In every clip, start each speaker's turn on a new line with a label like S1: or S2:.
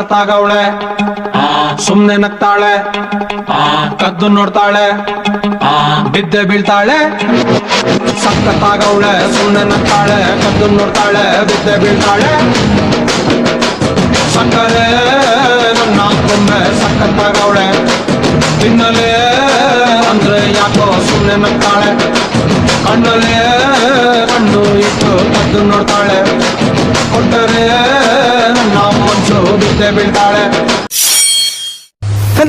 S1: ಸಖತ್ತಾಗವಳೆ ಸುಮ್ನೆ ನಗ್ತಾಳೆ ಕದ್ದು ನೋಡ್ತಾಳೆ ಬಿದ್ದೆ ಬೀಳ್ತಾಳೆ ಸಖತ್ತಾಗವಳೆ ಸುಮ್ನೆ ನಗ್ತಾಳೆ ಕದ್ದು ನೋಡ್ತಾಳೆ ಬಿದ್ದೆ ಬೀಳ್ತಾಳೆ ಸಕ್ಕರೆ ನನ್ನ ಕೊಂಬೆ ಸಖತ್ತಾಗವಳೆ ತಿನ್ನಲೇ ಅಂದ್ರೆ ಯಾಕೋ ಸುಮ್ನೆ ನಗ್ತಾಳೆ ಕಣ್ಣಲ್ಲೇ ಕಣ್ಣು ಇಟ್ಟು ಕದ್ದು ನೋಡ್ತಾಳೆ ಕೊಟ್ಟರೆ ನನ್ನ ಮನ್ಸು ಬಿದ್ದೆ ಬೀಳ್ತಾಳೆ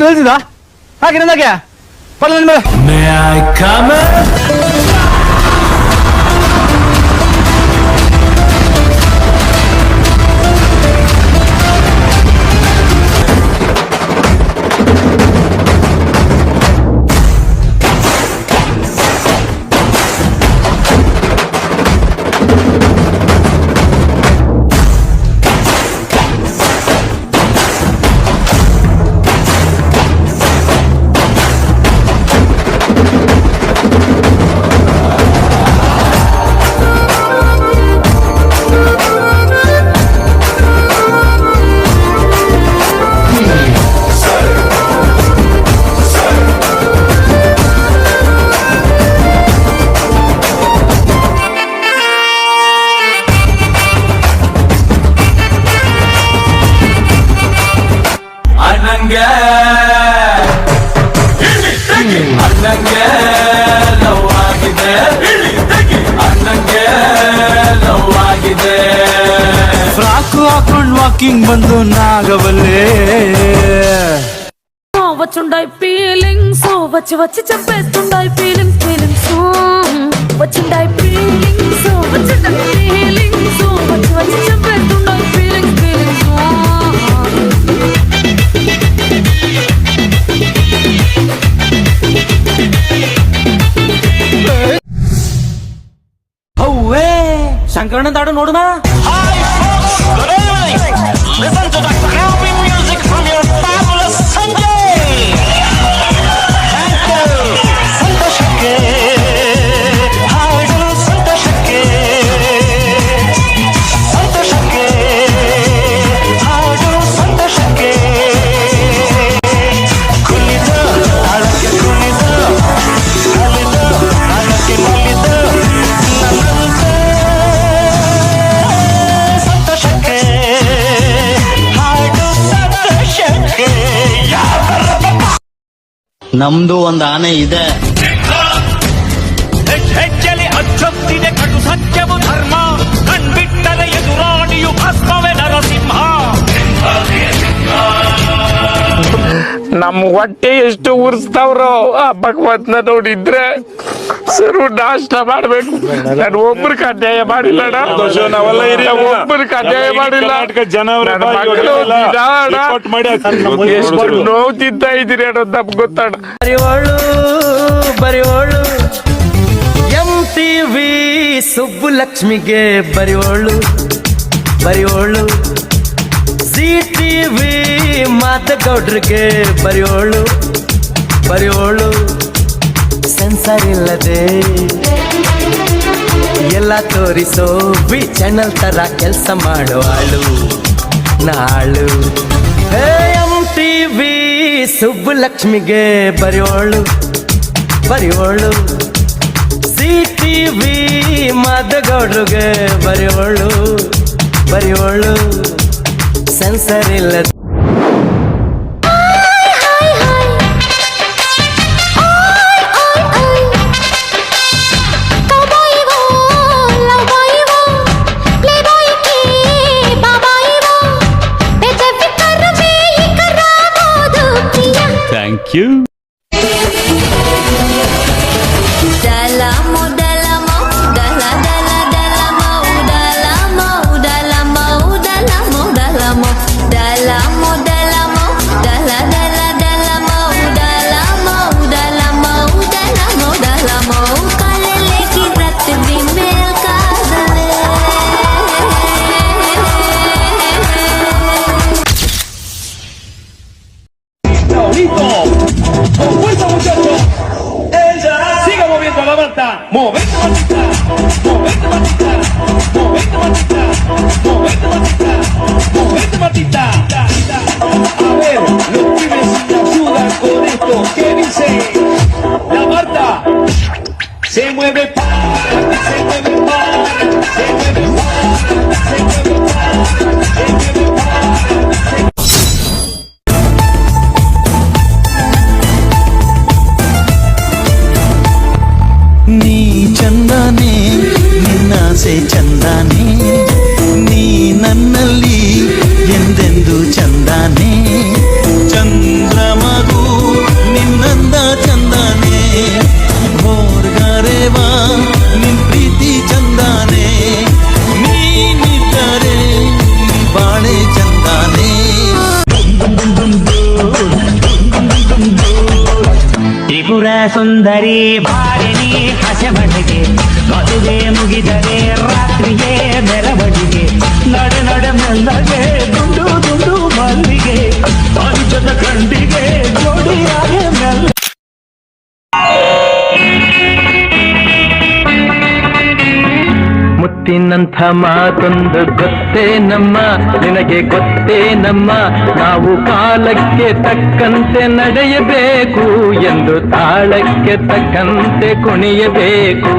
S2: ಹೇಳ್ತಿದ್ದ ಹಾಗೆ ನನಗೆ
S3: ಅಣ್ಣಂಗೆ ಲವ್ ಆಗಿದೆ ಅಣ್ಣಂಗೆ ಲವ್ ಆಗಿದೆ
S2: ಫ್ರಾಕ್ ಹಾಕೊಂಡ್ ವಾಕಿಂಗ್ ಬಂದು ನಾಗವಲ್ಲೇ
S4: వచ్చుండాయి ఫీలింగ్స్ వచ్చి వచ్చి చెప్పేస్తుండాయి ఫీలింగ్స్ ఫీలింగ్స్ వచ్చుండాయి ఫీలింగ్స్ వచ్చుండాయి ఫీలింగ్స్ వచ్చి వచ్చి చెప్పేస్తుండాయి feelings feelings
S2: ಹೌವೇ Shankaranna Dadu ನೋಡುಮ
S5: Listen to the crappy music from your fabulous Sanjay. Thank you. ಸಂತೋಷಕ್ಕೆ ಹಾಡು ಸಂತೋಷಕ್ಕೆ ಸಂತೋಷಕ್ಕೆ ಹಾಡು ಸಂತೋಷಕ್ಕೆ ಕುಣಿದು ತಾಳಕ್ಕೆ ಕುಣಿದು ನಲಿದು ತಾಳಕ್ಕೆ ನಲಿದು ನನ್ನಂತೆ ಸಂತೋಷಕ್ಕೆ
S6: ನಮ್ದು ಒಂದ್ ಆನೆ ಇದೆ
S5: ಹೆಜ್ಜೆಲಿ ಅಚ್ಚೊತ್ತಿದೆ ಕಟು ಸತ್ಯವು ಧರ್ಮ ಕಣ್ಬಿಟ್ಟರೆ ಎದುರಾಣಿಯು ಭಸ್ಮವೇ ನರಸಿಂಹ
S7: ನಮ್ ಹೊಟ್ಟೆ ಎಷ್ಟು ಉರ್ಸ್ತಾವ್ರೋ ಆ ಭಗವಂತನ ನೋಡಿದ್ರೆ ಸರು ನಾಷ್ಟ ಮಾಡ್ಬೇಕು ನಾನು ಒಬ್ರಿಗೆ ಅನ್ಯಾಯ ಮಾಡಿಲ್ಲ ಒಬ್ರಿಗೆ ಅನ್ಯಾಯ ಮಾಡಿಲ್ಲ ಎಷ್ಟು ನೋವು ತಿಂತ ಇದ್ದೀರಿ ಅನ್ನೋದು ನಮ್ಗೆ ಗೊತ್ತಾಡ
S2: ಬರಿವೋಳು MTV ಸುಬ್ಬುಲಕ್ಷ್ಮಿಗೆ ಬರಿವೋಳು ZTV ಮಾತಗೌಡ್ರಿಗೆ ಬರಿವೋಳು ಸೆನ್ಸರ್ ಇಲ್ಲದೆ ಎಲ್ಲ ತೋರಿಸೋ ಬಿ ಚಾನಲ್ ತರ ಕೆಲಸ ಮಾಡುವಾಳು ನಾಳು MTV ಸುಬ್ಬುಲಕ್ಷ್ಮಿಗೆ ಬರಿವೋಳು ZTV ಮಾತಗೌಡ್ರಿಗೆ ಬರಿವೋಳು ಸೆನ್ಸರ್ ಇಲ್ಲದೆ
S3: thank you
S5: Movete matita, movete matita, movete matita, movete matita, movete matita.
S8: ಸುಂದರಿ ಬಾರಿಣಿ ಹಸೆಮಣೆಗೆ ಮದುವೆ ಮುಗಿದರೆ ರಾತ್ರಿಯೇ ಮೆರವಣಿಗೆ ನಡೆ ನಡೆ ಮೆಲ್ಲಗೆ ದುಂಡು ದುಂಡು ಮಲ್ಲಿಗೆ ಪಂಚದ ಕಂಡಿಗೆ ಜೋಡಿಯಾಗೆ ಮೆಲ್ಲ
S2: ಮುತ್ತಿನಂಥ ಮಾತೊಂದು ಗೊತ್ತೇ ನಮ್ಮ ನಿನಗೆ ಗೊತ್ತೇ ನಮ್ಮ ನಾವು ಕಾಲಕ್ಕೆ ತಕ್ಕಂತೆ ನಡೆಯಬೇಕು ಎಂದು ತಾಳಕ್ಕೆ ತಕ್ಕಂತೆ ಕುಣಿಯಬೇಕು